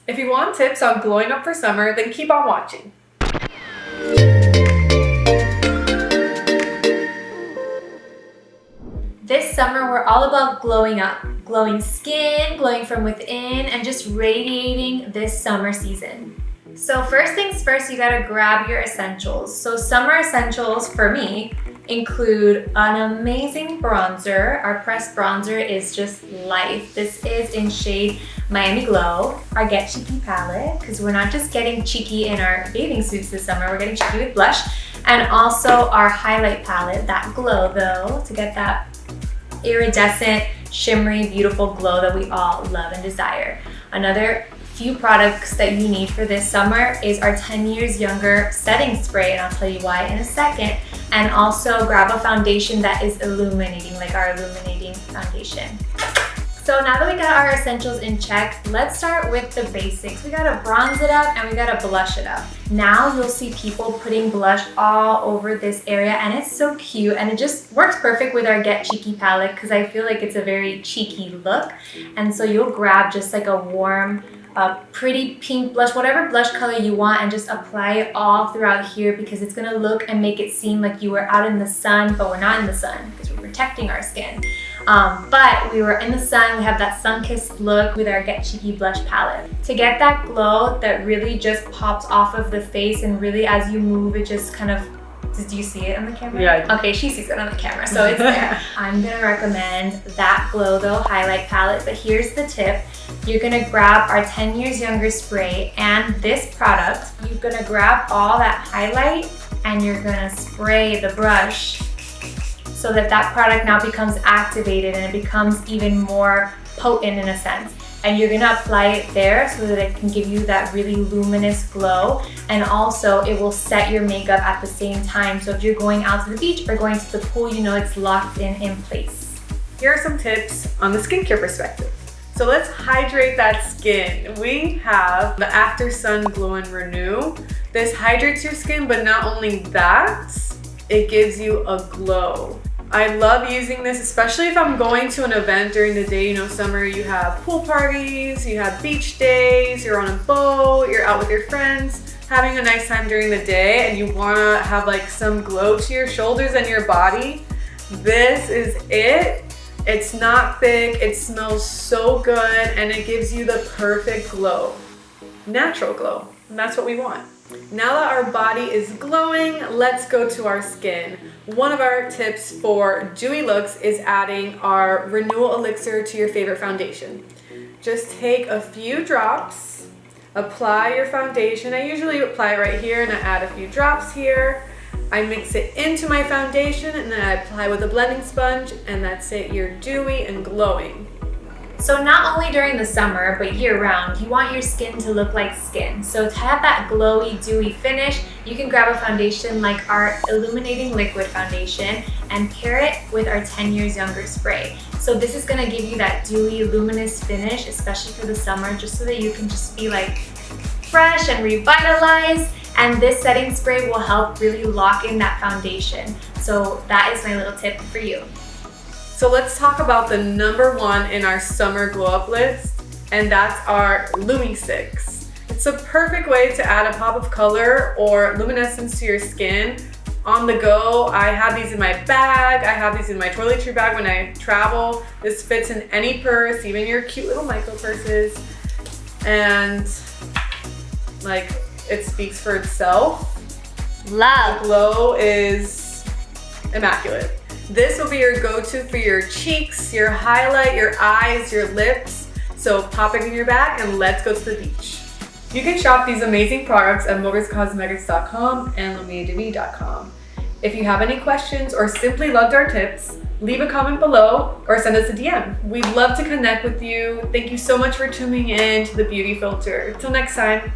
If you want tips on glowing up for summer, then keep on watching. This summer, we're all about glowing up, glowing skin, glowing from within, and just radiating this summer season. So first things first, you gotta grab your essentials. So summer essentials for me include an amazing bronzer. Our pressed bronzer is just life. This is in shade Miami Glow. Our Get Cheeky palette, because we're not just getting cheeky in our bathing suits this summer, we're getting cheeky with blush. And also our highlight palette, that glow though, to get that iridescent, shimmery, beautiful glow that we all love and desire. Another few products that you need for this summer is our 10 Years Younger setting spray, and I'll tell you why in a second. And also grab a foundation that is illuminating, like our illuminating foundation. So now that we got our essentials in check, let's start with the basics. We gotta bronze it up and we gotta blush it up. Now you'll see people putting blush all over this area, and it's so cute, and it just works perfect with our Get Cheeky palette because I feel like it's a very cheeky look. And so you'll grab just like a warm, pretty pink blush, whatever blush color you want, and just apply it all throughout here because it's gonna look and make it seem like you were out in the sun, but we're not in the sun because we're protecting our skin. But we were in the sun, we have that sun-kissed look with our Get Cheeky blush palette. To get that glow that really just pops off of the face, and really as you move, it just kind of, did you see it on the camera? Yeah. Okay, she sees it on the camera, so it's there. I'm gonna recommend that Glow Though highlight palette, but here's the tip. You're gonna grab our 10 Years Younger spray and this product. You're gonna grab all that highlight and you're gonna spray the brush so that that product now becomes activated and it becomes even more potent in a sense. And you're gonna apply it there so that it can give you that really luminous glow, and also it will set your makeup at the same time. So if you're going out to the beach or going to the pool, you know it's locked in place. Here are some tips on the skincare perspective. So let's hydrate that skin. We have the After Sun Glow and Renew. This hydrates your skin, but not only that, it gives you a glow. I love using this, especially if I'm going to an event during the day. You know, summer, you have pool parties, you have beach days, you're on a boat, you're out with your friends, having a nice time during the day, and you wanna have like some glow to your shoulders and your body. This is it. It's not thick, it smells so good, and it gives you the perfect glow. Natural glow, and that's what we want. Now that our body is glowing, let's go to our skin. One of our tips for dewy looks is adding our Renewal Elixir to your favorite foundation. Just take a few drops, apply your foundation. I usually apply it right here and I add a few drops here. I mix it into my foundation and then I apply with a blending sponge, and that's it. You're dewy and glowing. So not only during the summer, but year-round, you want your skin to look like skin. So to have that glowy, dewy finish, you can grab a foundation like our Illuminating Liquid Foundation and pair it with our 10 Years Younger spray. So this is gonna give you that dewy, luminous finish, especially for the summer, just so that you can just be like fresh and revitalized. And this setting spray will help really lock in that foundation. So that is my little tip for you. So let's talk about the number one in our summer glow up list, and that's our Lumi-6. It's a perfect way to add a pop of color or luminescence to your skin. On the go, I have these in my bag, I have these in my toiletry bag when I travel. This fits in any purse, even your cute little micro purses. And like, it speaks for itself. Love. The glow is immaculate. This will be your go-to for your cheeks, your highlight, your eyes, your lips. So pop it in your bag and let's go to the beach. You can shop these amazing products at motorscosmetics.com and lumiadv.com. If you have any questions or simply loved our tips, leave a comment below or send us a DM. We'd love to connect with you. Thank you so much for tuning in to The Beauty Filter. Till next time.